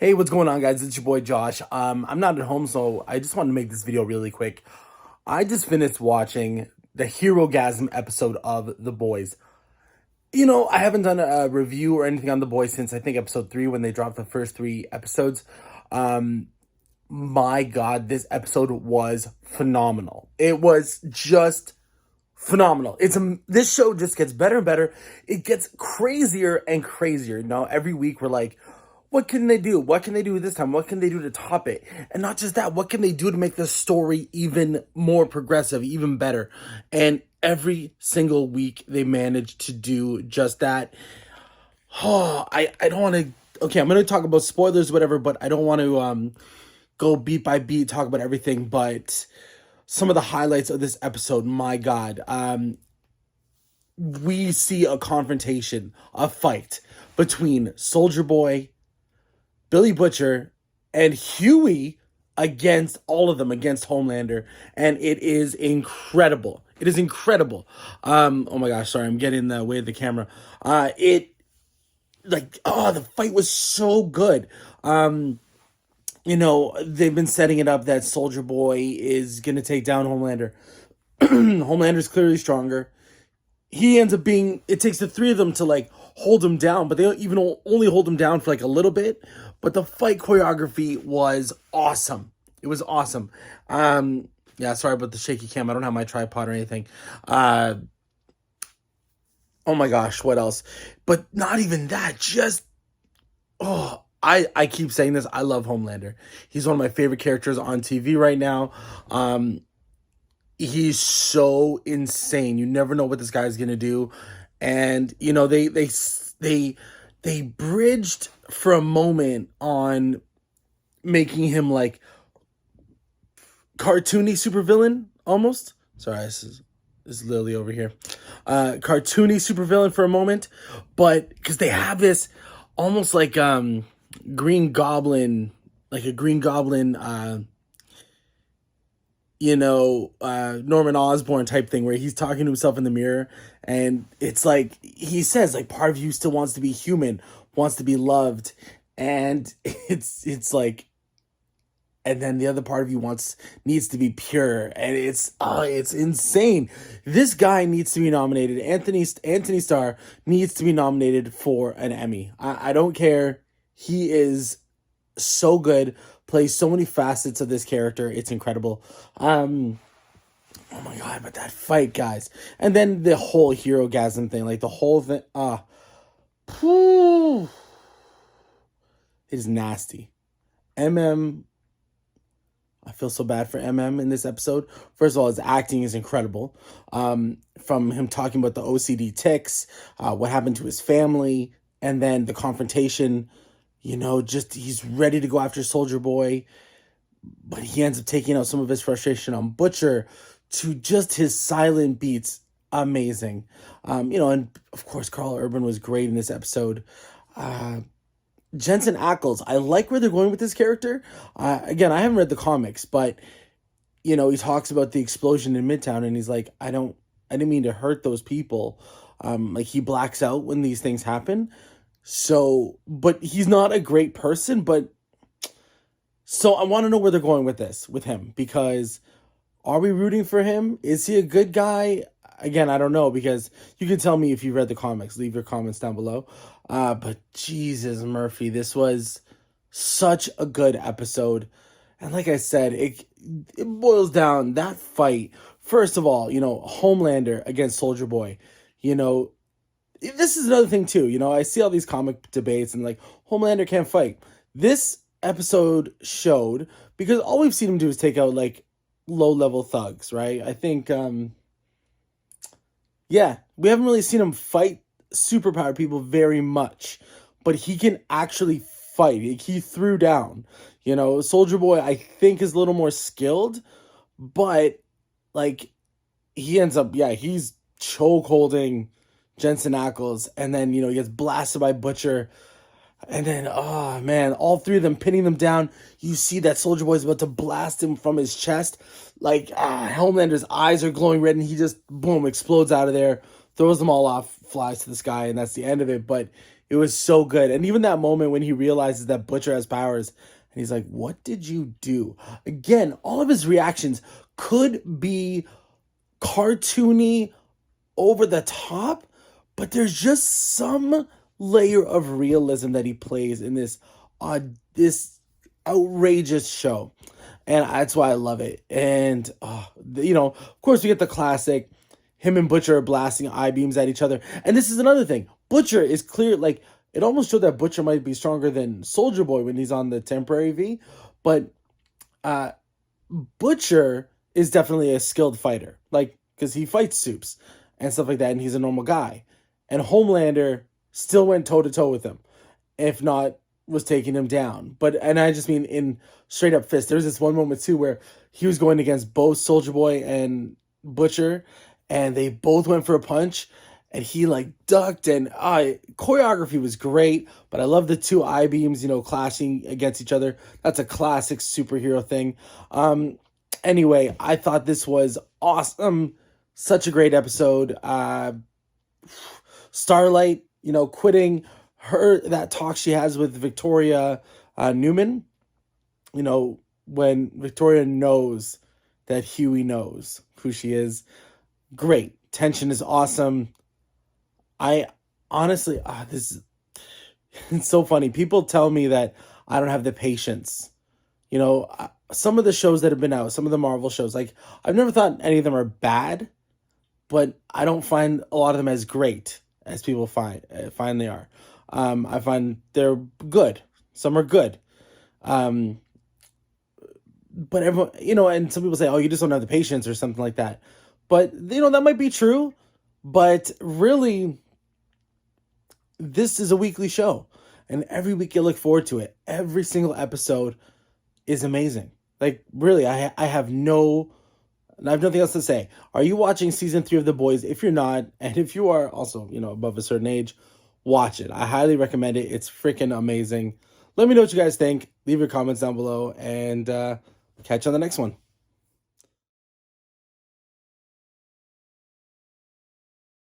Hey, what's going on, guys? It's your boy Josh. I'm not at home, so I just wanted to make this video really quick. I just finished watching the Herogasm episode of The Boys. I haven't done a review or anything on The Boys since I think episode 3 when they dropped the first 3 episodes. Um, my God, this episode was phenomenal. It was just phenomenal. This show just gets better and better. It gets crazier and crazier. Every week we're like, what can they do? What can they do this time? What can they do to top it? And not just that, what can they do to make the story even more progressive, even better? And every single week they manage to do just that. Oh, I don't want to. Okay, I'm going to talk about spoilers, whatever, but I don't want to go beat by beat, talk about everything. But some of the highlights of this episode, my God, we see a confrontation, a fight between Soldier Boy, Billy Butcher, and Huey against all of them, against Homelander, and it is incredible. It is incredible. Oh my gosh, sorry, I'm getting in the way of the camera. The fight was so good. They've been setting it up that Soldier Boy is gonna take down Homelander. Homelander's clearly stronger. He ends up being, it takes the three of them to like hold him down, but they don't even only hold him down for like a little bit. But the fight choreography was awesome. It was awesome. Yeah, sorry about the shaky cam. I don't have my tripod or anything. Oh my gosh, what else? But not even that. I keep saying this. I love Homelander. He's one of my favorite characters on TV right now. He's so insane. You never know what this guy's gonna do, and they bridged for a moment on making him like cartoony supervillain almost. Sorry, this is Lily over here. Cartoony supervillain for a moment, but because they have this almost like Green Goblin, like a Green Goblin. Norman Osborn type thing where he's talking to himself in the mirror, and it's like he says like part of you still wants to be human, wants to be loved, and it's like, and then the other part of you needs to be pure, and it's insane. This guy needs to be nominated. Anthony Starr needs to be nominated for an Emmy. I don't care. He is so good, plays so many facets of this character. It's incredible. Oh my God, but that fight, guys. And then the whole Herogasm thing, like the whole thing, it is nasty. I feel so bad for in this episode. First of all, his acting is incredible. From him talking about the OCD tics, what happened to his family, and then the confrontation. Just he's ready to go after Soldier Boy, but he ends up taking out some of his frustration on Butcher to just his silent beats. Amazing. And of course, Carl Urban was great in this episode. Jensen Ackles, I like where they're going with this character. Again, I haven't read the comics, but he talks about the explosion in Midtown, and he's like, I didn't mean to hurt those people. Like he blacks out when these things happen. So, but he's not a great person, so I want to know where they're going with this, with him, because are we rooting for him? Is he a good guy? Again, I don't know, because you can tell me if you read the comics. Leave your comments down below. But Jesus, Murphy, this was such a good episode. And like I said, it boils down, that fight. First of all, Homelander against Soldier Boy, this is another thing too. I see all these comic debates and like Homelander can't fight. This episode showed, because all we've seen him do is take out like low level thugs, right? I think we haven't really seen him fight superpowered people very much, but he can actually fight. He threw down. Soldier Boy I think is a little more skilled, but like he ends up, he's choke holding Jensen Ackles, and then he gets blasted by Butcher, and then oh man, all three of them pinning them down. You see that Soldier Boy's about to blast him from his chest, like Homelander's eyes are glowing red, and he just boom explodes out of there, throws them all off, flies to the sky, and that's the end of it. But It was so good. And even that moment when he realizes that Butcher has powers and he's like, "What did you do?" Again, all of his reactions could be cartoony, over the top, but there's just some layer of realism that he plays in this outrageous show, and that's why I love it. And of course, we get the classic. Him and Butcher are blasting I beams at each other, and this is another thing. Butcher is clear, like it almost showed that Butcher might be stronger than Soldier Boy when he's on the temporary V, but uh, Butcher is definitely a skilled fighter, like because he fights soups and stuff like that, and he's a normal guy. And Homelander still went toe to toe with him, if not was taking him down. But and I just mean in straight up fist. There's this one moment too where he was going against both Soldier Boy and Butcher, and they both went for a punch, and he like ducked, and choreography was great. But I love the two I beams, clashing against each other. That's a classic superhero thing. Anyway, I thought this was awesome. Such a great episode. Starlight, quitting that talk she has with Victoria Newman, when Victoria knows that Huey knows who she is. Great. Tension is awesome. I honestly, this is it's so funny. People tell me that I don't have the patience. Some of the shows that have been out, some of the Marvel shows, like I've never thought any of them are bad, but I don't find a lot of them as great as people find they are. I find they're good. Some are good. But everyone, and some people say, "Oh, you just don't have the patience" or something like that. But that might be true. But really, this is a weekly show, and every week you look forward to it. Every single episode is amazing. Like really, I have nothing else to say. Are you watching season 3 of The Boys? If you're not, and if you are also, above a certain age, watch it. I highly recommend it. It's freaking amazing. Let me know what you guys think. Leave your comments down below, and catch you on the next one.